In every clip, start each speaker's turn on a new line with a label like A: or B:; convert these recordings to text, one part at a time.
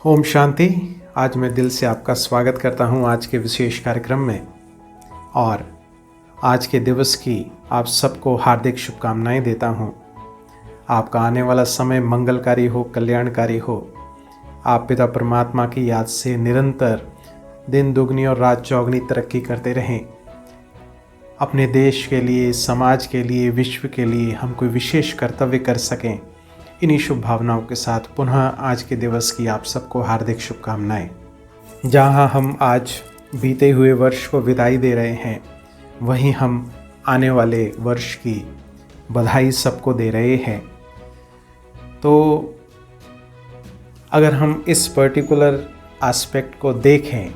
A: ओम शांति। आज मैं दिल से आपका स्वागत करता हूं आज के विशेष कार्यक्रम में और आज के दिवस की आप सबको हार्दिक शुभकामनाएं देता हूं। आपका आने वाला समय मंगलकारी हो, कल्याणकारी हो। आप पिता परमात्मा की याद से निरंतर दिन दुगनी और रात चौगनी तरक्की करते रहें। अपने देश के लिए, समाज के लिए, विश्व के लिए हम कोई विशेष कर्तव्य कर सकें। इन्हीं शुभ भावनाओं के साथ पुनः आज के दिवस की आप सबको हार्दिक शुभकामनाएं। जहां हम आज बीते हुए वर्ष को विदाई दे रहे हैं, वहीं हम आने वाले वर्ष की बधाई सबको दे रहे हैं। तो अगर हम इस पर्टिकुलर एस्पेक्ट को देखें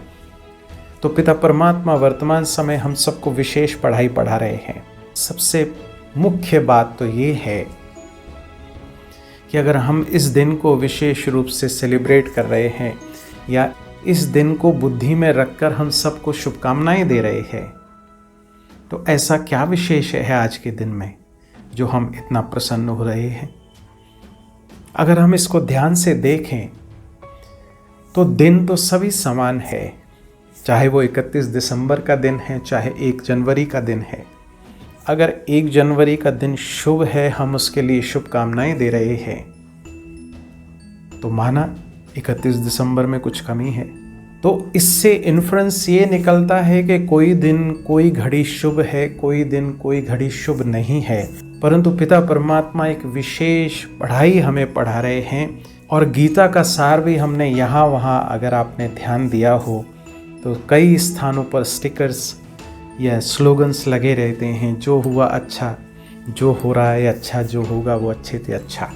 A: तो पिता परमात्मा वर्तमान समय हम सबको विशेष पढ़ाई पढ़ा रहे हैं। सबसे मुख्य बात तो ये है कि अगर हम इस दिन को विशेष रूप से सेलिब्रेट कर रहे हैं या इस दिन को बुद्धि में रखकर हम सबको शुभकामनाएं दे रहे हैं, तो ऐसा क्या विशेष है आज के दिन में जो हम इतना प्रसन्न हो रहे हैं। अगर हम इसको ध्यान से देखें तो दिन तो सभी समान है, चाहे वो 31 दिसंबर का दिन है, चाहे 1 जनवरी का दिन है। अगर 1 जनवरी का दिन शुभ है, हम उसके लिए शुभकामनाएं दे रहे हैं, तो माना 31 दिसंबर में कुछ कमी है। तो इससे इन्फ्रेंस ये निकलता है कि कोई दिन कोई घड़ी शुभ है, कोई दिन कोई घड़ी शुभ नहीं है, परंतु पिता परमात्मा एक विशेष पढ़ाई हमें पढ़ा रहे हैं। और गीता का सार भी हमने यहाँ वहाँ अगर आपने ध्यान दिया हो तो कई स्थानों पर स्टिकर्स या स्लोगन्स लगे रहते हैं, जो हुआ अच्छा, जो हो रहा है अच्छा, जो होगा वो अच्छे से अच्छा।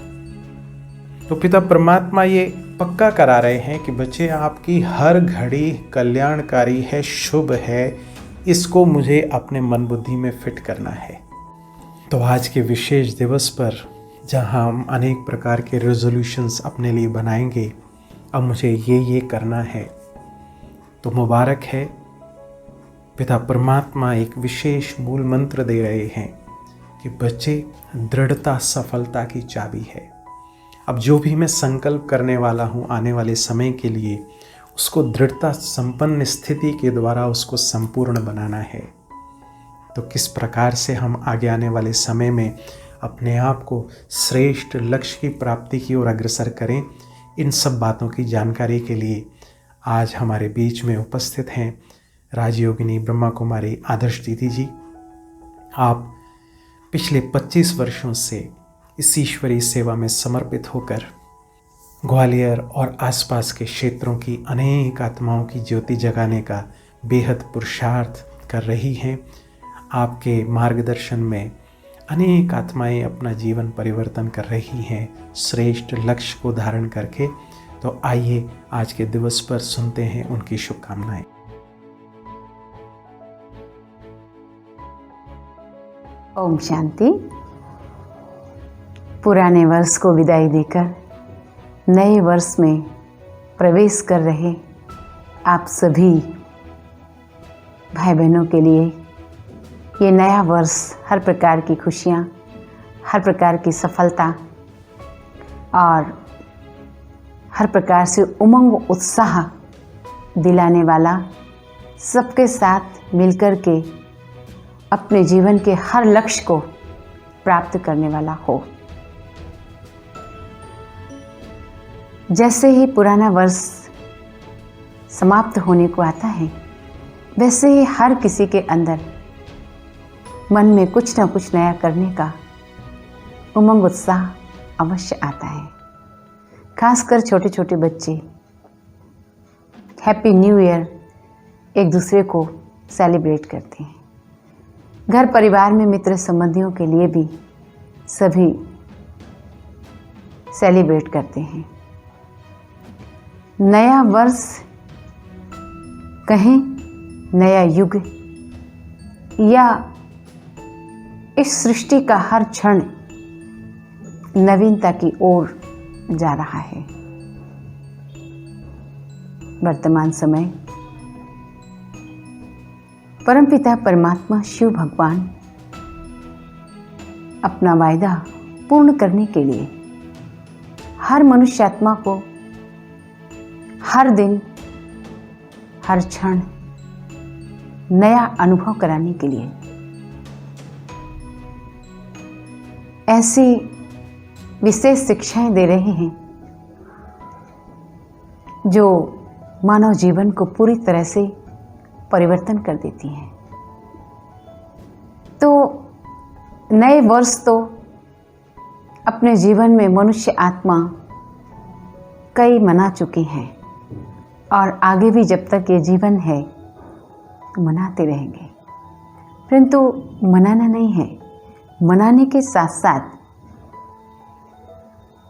A: तो पिता परमात्मा ये पक्का करा रहे हैं कि बच्चे आपकी हर घड़ी कल्याणकारी है, शुभ है, इसको मुझे अपने मन बुद्धि में फिट करना है। तो आज के विशेष दिवस पर जहाँ हम अनेक प्रकार के रेजोल्यूशंस अपने लिए बनाएंगे, अब मुझे ये करना है, तो मुबारक है। पिता परमात्मा एक विशेष मूल मंत्र दे रहे हैं कि बच्चे, दृढ़ता सफलता की चाबी है। अब जो भी मैं संकल्प करने वाला हूँ आने वाले समय के लिए, उसको दृढ़ता संपन्न स्थिति के द्वारा उसको संपूर्ण बनाना है। तो किस प्रकार से हम आगे आने वाले समय में अपने आप को श्रेष्ठ लक्ष्य की प्राप्ति की ओर अग्रसर करें, इन सब बातों की जानकारी के लिए आज हमारे बीच में उपस्थित हैं राजयोगिनी ब्रह्मा कुमारी आदर्श दीदी जी। आप पिछले 25 वर्षों से इस ईश्वरीय सेवा में समर्पित होकर ग्वालियर और आसपास के क्षेत्रों की अनेक आत्माओं की ज्योति जगाने का बेहद पुरुषार्थ कर रही हैं। आपके मार्गदर्शन में अनेक आत्माएं अपना जीवन परिवर्तन कर रही हैं, श्रेष्ठ लक्ष्य को धारण करके। तो आइए आज के दिवस पर सुनते हैं उनकी शुभकामनाएं।
B: ओम शांति। पुराने वर्ष को विदाई देकर नए वर्ष में प्रवेश कर रहे आप सभी भाई बहनों के लिए ये नया वर्ष हर प्रकार की खुशियाँ, हर प्रकार की सफलता और हर प्रकार से उमंग उत्साह दिलाने वाला, सबके साथ मिलकर के अपने जीवन के हर लक्ष्य को प्राप्त करने वाला हो। जैसे ही पुराना वर्ष समाप्त होने को आता है, वैसे ही हर किसी के अंदर मन में कुछ ना कुछ नया करने का उमंग उत्साह अवश्य आता है। खासकर छोटे छोटे बच्चे हैप्पी न्यू ईयर एक दूसरे को सेलिब्रेट करते हैं। घर परिवार में मित्र संबंधियों के लिए भी सभी सेलिब्रेट करते हैं। नया वर्ष कहें, नया युग, या इस सृष्टि का हर क्षण नवीनता की ओर जा रहा है। वर्तमान समय परमपिता परमात्मा शिव भगवान अपना वायदा पूर्ण करने के लिए हर मनुष्य आत्मा को हर दिन हर क्षण नया अनुभव कराने के लिए ऐसी विशेष शिक्षाएं दे रहे हैं जो मानव जीवन को पूरी तरह से परिवर्तन कर देती हैं। तो नए वर्ष तो अपने जीवन में मनुष्य आत्मा कई मना चुके हैं और आगे भी जब तक ये जीवन है तो मनाते रहेंगे। परंतु मनाना नहीं है, मनाने के साथ साथ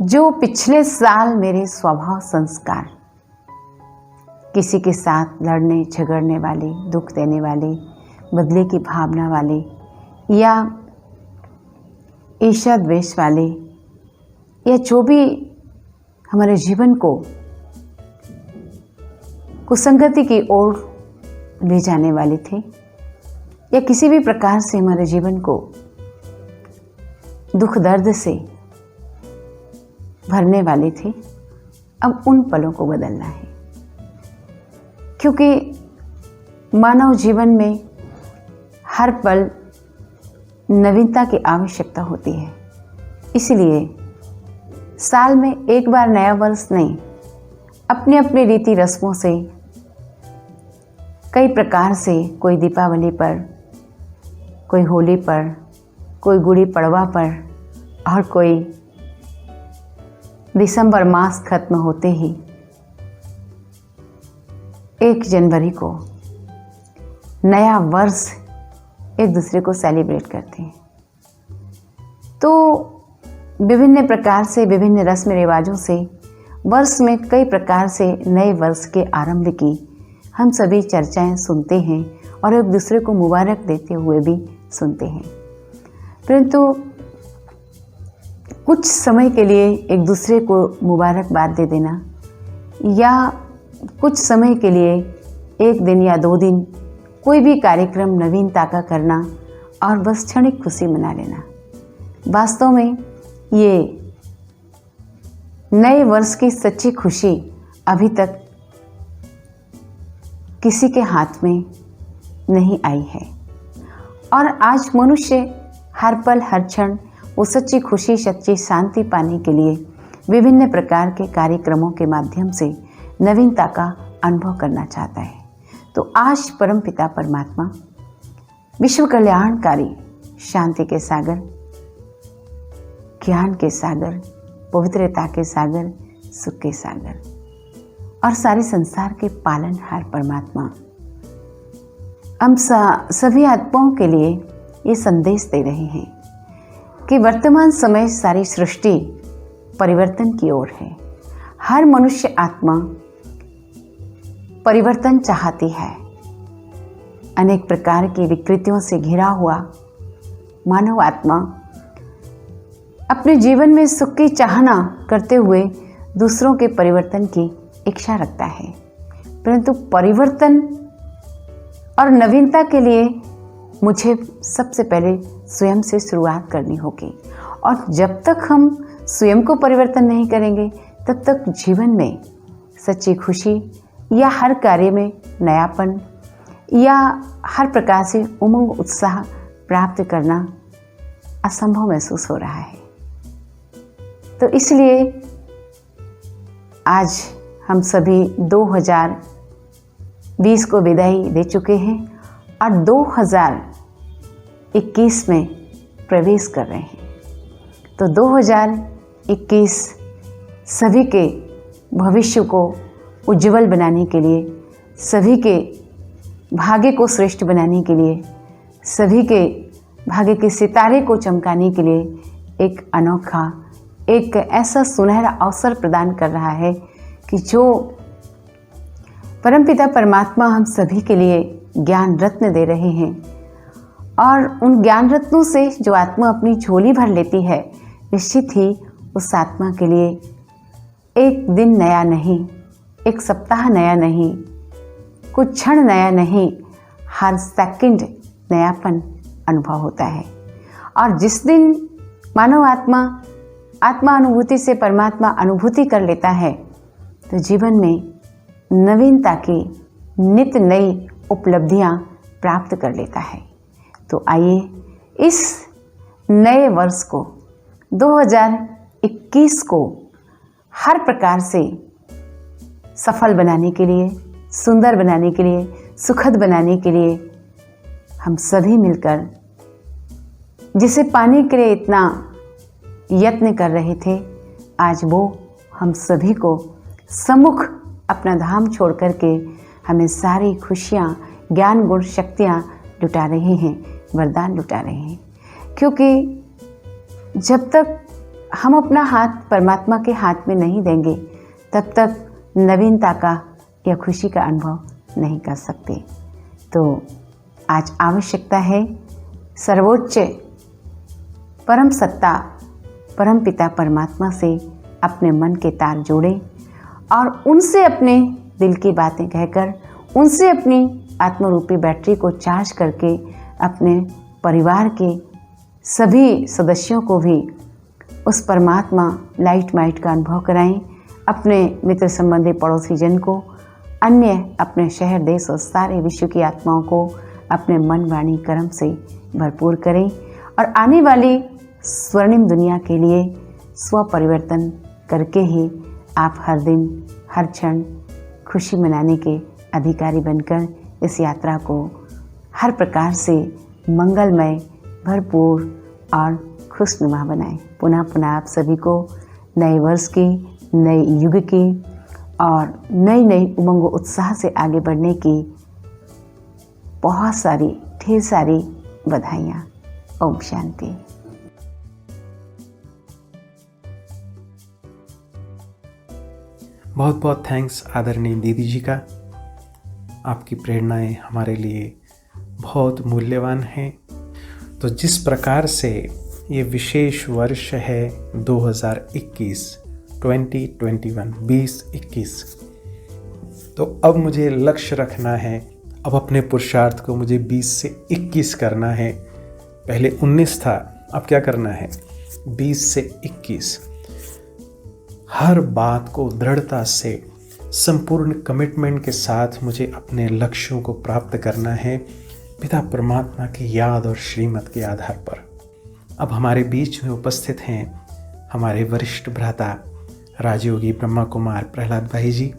B: जो पिछले साल मेरे स्वभाव संस्कार, किसी के साथ लड़ने झगड़ने वाले, दुख देने वाले, बदले की भावना वाले या ईर्ष्या द्वेष वाले या जो भी हमारे जीवन को कुसंगति की ओर ले जाने वाले थे या किसी भी प्रकार से हमारे जीवन को दुख दर्द से भरने वाले थे, अब उन पलों को बदलना है। क्योंकि मानव जीवन में हर पल नवीनता की आवश्यकता होती है। इसलिए साल में एक बार नया वर्ष नहीं, अपने अपने रीति रस्मों से कई प्रकार से, कोई दीपावली पर, कोई होली पर, कोई गुड़ी पड़वा पर और कोई दिसंबर मास खत्म होते ही 1 जनवरी को नया वर्ष एक दूसरे को सेलिब्रेट करते हैं। तो विभिन्न प्रकार से, विभिन्न रस्म रिवाजों से वर्ष में कई प्रकार से नए वर्ष के आरंभ की हम सभी चर्चाएं सुनते हैं और एक दूसरे को मुबारक देते हुए भी सुनते हैं। परंतु कुछ समय के लिए एक दूसरे को मुबारकबाद दे देना या कुछ समय के लिए 1 दिन या 2 दिन कोई भी कार्यक्रम नवीनता का करना और बस क्षणिक खुशी मना लेना, वास्तव में ये नए वर्ष की सच्ची खुशी अभी तक किसी के हाथ में नहीं आई है। और आज मनुष्य हर पल हर क्षण वो सच्ची खुशी, सच्ची शांति पाने के लिए विभिन्न प्रकार के कार्यक्रमों के माध्यम से नवीनता का अनुभव करना चाहता है। तो आज परमपिता परमात्मा विश्व कल्याणकारी, शांति के सागर, ज्ञान के सागर, पवित्रता के सागर, सुख के सागर और सारे संसार के पालनहार परमात्मा हम सभी आत्माओं के लिए ये संदेश दे रहे हैं कि वर्तमान समय सारी सृष्टि परिवर्तन की ओर है। हर मनुष्य आत्मा परिवर्तन चाहती है। अनेक प्रकार की विकृतियों से घिरा हुआ मानव आत्मा अपने जीवन में सुख की चाहना करते हुए दूसरों के परिवर्तन की इच्छा रखता है। परंतु परिवर्तन और नवीनता के लिए मुझे सबसे पहले स्वयं से शुरुआत करनी होगी। और जब तक हम स्वयं को परिवर्तन नहीं करेंगे तब तक जीवन में सच्ची खुशी या हर कार्य में नयापन या हर प्रकार से उमंग उत्साह प्राप्त करना असंभव महसूस हो रहा है। तो इसलिए आज हम सभी 2020 को विदाई दे चुके हैं और 2021 में प्रवेश कर रहे हैं। तो 2021 सभी के भविष्य को उज्जवल बनाने के लिए, सभी के भाग्य को श्रेष्ठ बनाने के लिए, सभी के भाग्य के सितारे को चमकाने के लिए एक अनोखा, एक ऐसा सुनहरा अवसर प्रदान कर रहा है कि जो परमपिता परमात्मा हम सभी के लिए ज्ञान रत्न दे रहे हैं। और उन ज्ञान रत्नों से जो आत्मा अपनी झोली भर लेती है, निश्चित ही उस आत्मा के लिए एक दिन नया नहीं, एक सप्ताह नया नहीं, कुछ क्षण नया नहीं, हर सेकंड नयापन अनुभव होता है। और जिस दिन मानव आत्मा अनुभूति से परमात्मा अनुभूति कर लेता है तो जीवन में नवीनता की नित्य नई उपलब्धियां प्राप्त कर लेता है। तो आइए इस नए वर्ष को 2021 को हर प्रकार से सफल बनाने के लिए, सुंदर बनाने के लिए, सुखद बनाने के लिए हम सभी मिलकर जिसे पाने के लिए इतना यत्न कर रहे थे, आज वो हम सभी को सम्मुख अपना धाम छोड़ करके हमें सारी खुशियाँ, ज्ञान, गुण, शक्तियाँ लुटा रहे हैं, वरदान लुटा रहे हैं। क्योंकि जब तक हम अपना हाथ परमात्मा के हाथ में नहीं देंगे, तब तक नवीनता का या खुशी का अनुभव नहीं कर सकते। तो आज आवश्यकता है सर्वोच्च परम सत्ता, परम पिता परमात्मा से अपने मन के तार जोड़ें और उनसे अपने दिल की बातें कहकर, उनसे अपनी आत्मरूपी बैटरी को चार्ज करके अपने परिवार के सभी सदस्यों को भी उस परमात्मा लाइट माइट का अनुभव कराएं। अपने मित्र संबंधी पड़ोसी जन को, अन्य अपने शहर, देश और सारे विश्व की आत्माओं को अपने मन, वाणी, कर्म से भरपूर करें और आने वाली स्वर्णिम दुनिया के लिए स्व परिवर्तन करके ही आप हर दिन, हर क्षण खुशी मनाने के अधिकारी बनकर इस यात्रा को हर प्रकार से मंगलमय, भरपूर और खुशनुमा बनाएं। पुनः पुनः आप सभी को नए वर्ष की, नए युग की और नई नई उमंग व उत्साह से आगे बढ़ने की बहुत सारी, ढेर सारी बधाइयाँ। ओम शांति।
A: बहुत बहुत थैंक्स आदरणीय दीदी जी का। आपकी प्रेरणाएं हमारे लिए बहुत मूल्यवान हैं। तो जिस प्रकार से ये विशेष वर्ष है 2021, 2021, तो अब मुझे लक्ष्य रखना है, अब अपने पुरुषार्थ को मुझे 20 से 21 करना है। पहले 19 था, अब क्या करना है? 20 से 21। हर बात को दृढ़ता से, संपूर्ण कमिटमेंट के साथ मुझे अपने लक्ष्यों को प्राप्त करना है, पिता परमात्मा की याद और श्रीमत के आधार पर। अब हमारे बीच में उपस्थित हैं हमारे वरिष्ठ भ्राता राजयोगी ब्रह्मा कुमार प्रहलाद भाई जी।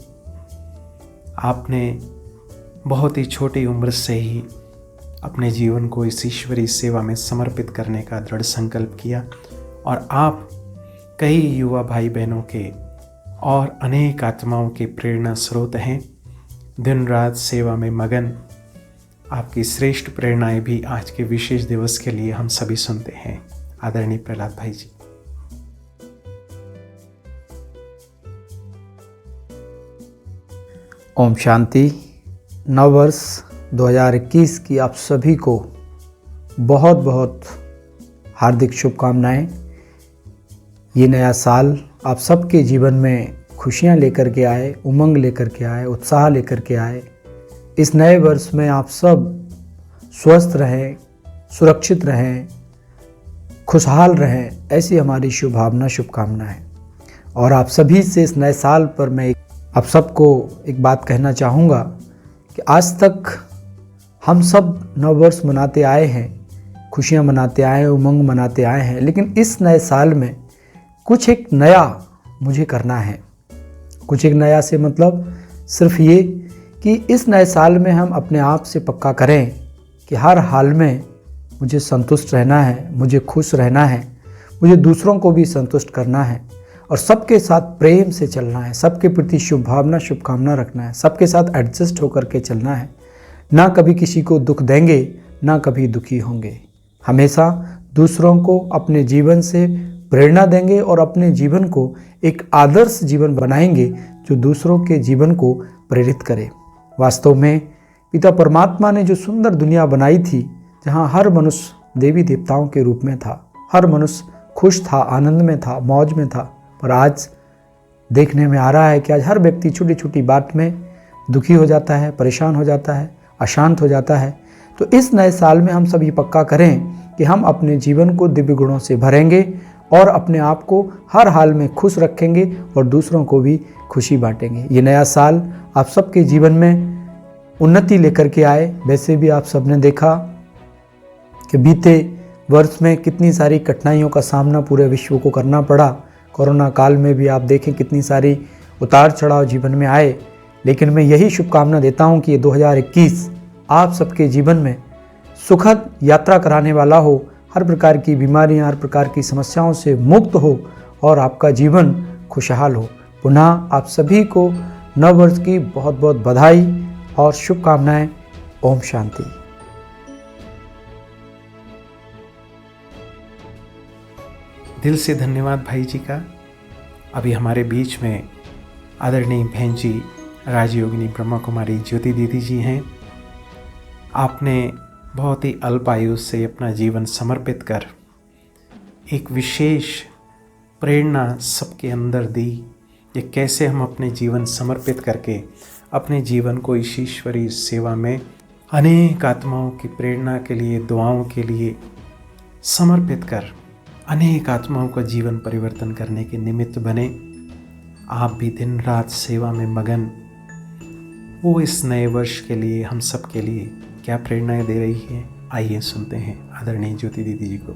A: आपने बहुत ही छोटी उम्र से ही अपने जीवन को इस ईश्वरीय सेवा में समर्पित करने का दृढ़ संकल्प किया और आप कई युवा भाई बहनों के और अनेक आत्माओं के प्रेरणा स्रोत हैं। दिन रात सेवा में मगन आपकी श्रेष्ठ प्रेरणाएं भी आज के विशेष दिवस के लिए हम सभी सुनते हैं। आदरणीय प्रहलाद भाई जी।
C: ओम शांति। नव वर्ष 2021 की आप सभी को बहुत बहुत हार्दिक शुभकामनाएं। ये नया साल आप सबके जीवन में खुशियां लेकर के आए, उमंग लेकर के आए, उत्साह लेकर के आए। इस नए वर्ष में आप सब स्वस्थ रहें, सुरक्षित रहें, खुशहाल रहें, ऐसी हमारी शुभकामना है। और आप सभी से इस नए साल पर मैं आप सबको एक बात कहना चाहूँगा कि आज तक हम सब नववर्ष मनाते आए हैं, खुशियाँ मनाते आए हैं, उमंग मनाते आए हैं, लेकिन इस नए साल में कुछ एक नया मुझे करना है। कुछ एक नया से मतलब सिर्फ ये कि इस नए साल में हम अपने आप से पक्का करें कि हर हाल में मुझे संतुष्ट रहना है, मुझे खुश रहना है, मुझे दूसरों को भी संतुष्ट करना है और सबके साथ प्रेम से चलना है, सबके प्रति शुभकामना रखना है, सबके साथ एडजस्ट होकर के चलना है। ना कभी किसी को दुख देंगे, ना कभी दुखी होंगे। हमेशा दूसरों को अपने जीवन से प्रेरणा देंगे और अपने जीवन को एक आदर्श जीवन बनाएंगे जो दूसरों के जीवन को प्रेरित करे। वास्तव में पिता परमात्मा ने जो सुंदर दुनिया बनाई थी, जहाँ हर मनुष्य देवी देवताओं के रूप में था, हर मनुष्य खुश था, आनंद में था, मौज में था, पर आज देखने में आ रहा है कि आज हर व्यक्ति छोटी छोटी बात में दुखी हो जाता है, परेशान हो जाता है, अशांत हो जाता है। तो इस नए साल में हम सब ये पक्का करें कि हम अपने जीवन को दिव्य गुणों से भरेंगे और अपने आप को हर हाल में खुश रखेंगे और दूसरों को भी खुशी बांटेंगे। ये नया साल आप सबके जीवन में उन्नति लेकर के आए। वैसे भी आप सबने देखा कि बीते वर्ष में कितनी सारी कठिनाइयों का सामना पूरे विश्व को करना पड़ा। कोरोना काल में भी आप देखें कितनी सारी उतार चढ़ाव जीवन में आए, लेकिन मैं यही शुभकामना देता हूं कि ये 2021 आप सबके जीवन में सुखद यात्रा कराने वाला हो, हर प्रकार की बीमारियां, हर प्रकार की समस्याओं से मुक्त हो और आपका जीवन खुशहाल हो। पुनः आप सभी को नव वर्ष की बहुत बहुत बधाई और शुभकामनाएं। ओम शांति।
A: दिल से धन्यवाद भाई जी का। अभी हमारे बीच में आदरणीय बहन जी राजयोगिनी ब्रह्मा कुमारी ज्योति दीदी जी हैं। आपने बहुत ही अल्प आयु से अपना जीवन समर्पित कर एक विशेष प्रेरणा सबके अंदर दी कि कैसे हम अपने जीवन समर्पित करके अपने जीवन को इस ईश्वरीय सेवा में अनेक आत्माओं की प्रेरणा के लिए, दुआओं के लिए समर्पित कर अनेक आत्माओं का जीवन परिवर्तन करने के निमित्त बने। आप भी दिन रात सेवा में मगन, वो इस नए वर्ष के लिए हम सब के लिए क्या प्रेरणाएं दे रही है, आइए सुनते हैं आदरणीय ज्योति दीदी जी को।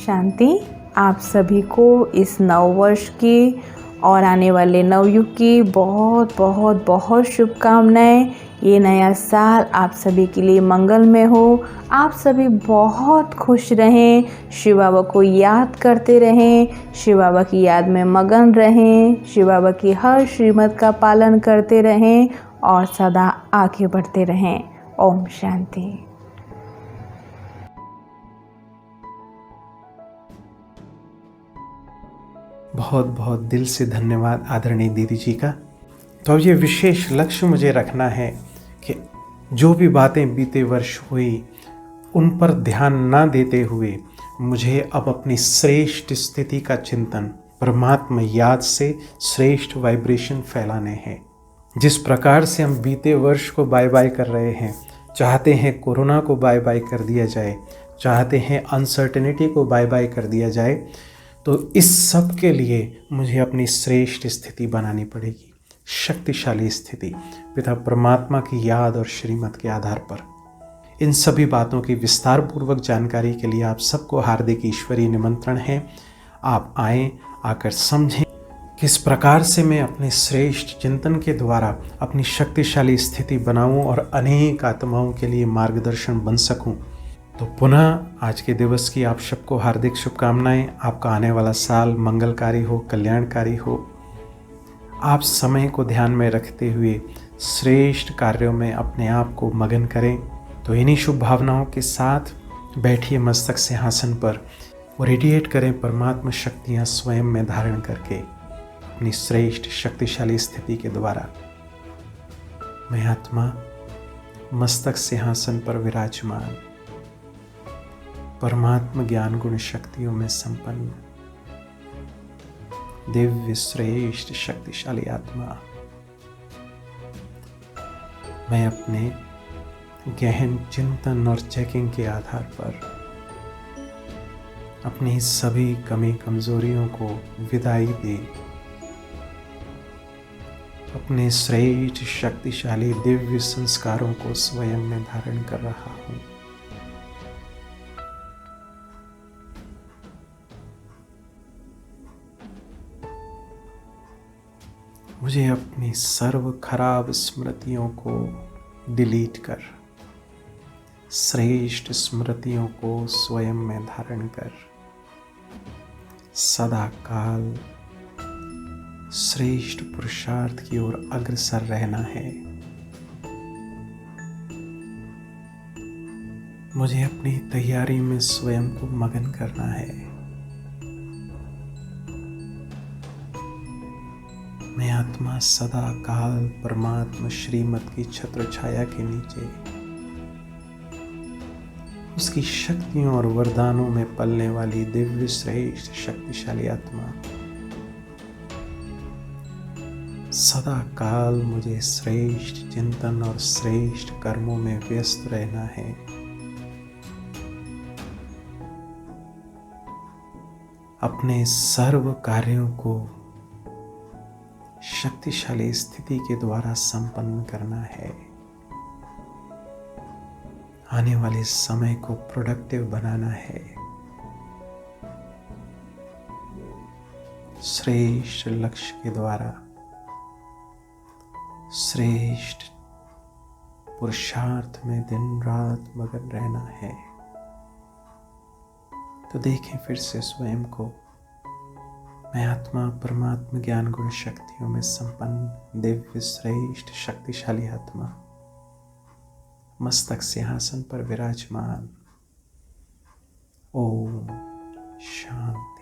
D: शांति। आप सभी को इस नव वर्ष की और आने वाले नवयुग की बहुत बहुत बहुत शुभकामनाएं। ये नया साल आप सभी के लिए मंगलमय हो। आप सभी बहुत खुश रहें, शिव बाबा को याद करते रहें, शिव बाबा की याद में मगन रहें, शिव बाबा की हर श्रीमत का पालन करते रहें और सदा आगे बढ़ते रहें। ओम शांति।
A: बहुत बहुत दिल से धन्यवाद आदरणीय दीदी जी का। तो अब ये विशेष लक्ष्य मुझे रखना है कि जो भी बातें बीते वर्ष हुई उन पर ध्यान ना देते हुए मुझे अब अपनी श्रेष्ठ स्थिति का चिंतन, परमात्मा याद से श्रेष्ठ वाइब्रेशन फैलाने हैं। जिस प्रकार से हम बीते वर्ष को बाय बाय कर रहे हैं, चाहते हैं कोरोना को बाय बाय कर दिया जाए, चाहते हैं अनसर्टेनिटी को बाय बाय कर दिया जाए, तो इस सब के लिए मुझे अपनी श्रेष्ठ स्थिति बनानी पड़ेगी, शक्तिशाली स्थिति, पिता परमात्मा की याद और श्रीमत के आधार पर। इन सभी बातों की विस्तार पूर्वक जानकारी के लिए आप सबको हार्दिक ईश्वरीय निमंत्रण है। आप आएँ, आकर समझें किस प्रकार से मैं अपने श्रेष्ठ चिंतन के द्वारा अपनी शक्तिशाली स्थिति बनाऊं और अनेक आत्माओं के लिए मार्गदर्शन बन सकूं। तो पुनः आज के दिवस की आप सबको हार्दिक शुभकामनाएं। आपका आने वाला साल मंगलकारी हो, कल्याणकारी हो। आप समय को ध्यान में रखते हुए श्रेष्ठ कार्यों में अपने आप को मगन करें। तो इन्हीं शुभ भावनाओं के साथ बैठिए मस्तक सिंहासन पर और रेडिएट करें परमात्मा शक्तियाँ स्वयं में धारण करके अपनी श्रेष्ठ शक्तिशाली स्थिति के द्वारा। मैं आत्मा मस्तक सिंहासन पर विराजमान, परमात्मा ज्ञान गुण शक्तियों में संपन्न, दिव्य श्रेष्ठ शक्तिशाली आत्मा, मैं अपने गहन चिंतन और चेकिंग के आधार पर अपनी सभी कमी कमजोरियों को विदाई दे अपने श्रेष्ठ शक्तिशाली दिव्य संस्कारों को स्वयं में धारण कर रहा हूं। मुझे अपनी सर्व खराब स्मृतियों को डिलीट कर श्रेष्ठ स्मृतियों को स्वयं में धारण कर सदा काल श्रेष्ठ पुरुषार्थ की ओर अग्रसर रहना है। मुझे अपनी तैयारी में स्वयं को मगन करना है। मैं आत्मा सदा काल परमात्मा श्रीमत की छत्र छाया के नीचे उसकी शक्तियों और वरदानों में पलने वाली दिव्य श्रेष्ठ शक्तिशाली आत्मा, सदा काल मुझे श्रेष्ठ चिंतन और श्रेष्ठ कर्मों में व्यस्त रहना है। अपने सर्व कार्यों को शक्तिशाली स्थिति के द्वारा संपन्न करना है। आने वाले समय को प्रोडक्टिव बनाना है। श्रेष्ठ लक्ष्य के द्वारा श्रेष्ठ पुरुषार्थ में दिन रात मगन रहना है। तो देखें फिर से स्वयं को, मैं आत्मा परमात्मा ज्ञान गुण शक्तियों में संपन्न दिव्य श्रेष्ठ शक्तिशाली आत्मा, मस्तक सिंहासन पर विराजमान। ओम शांति।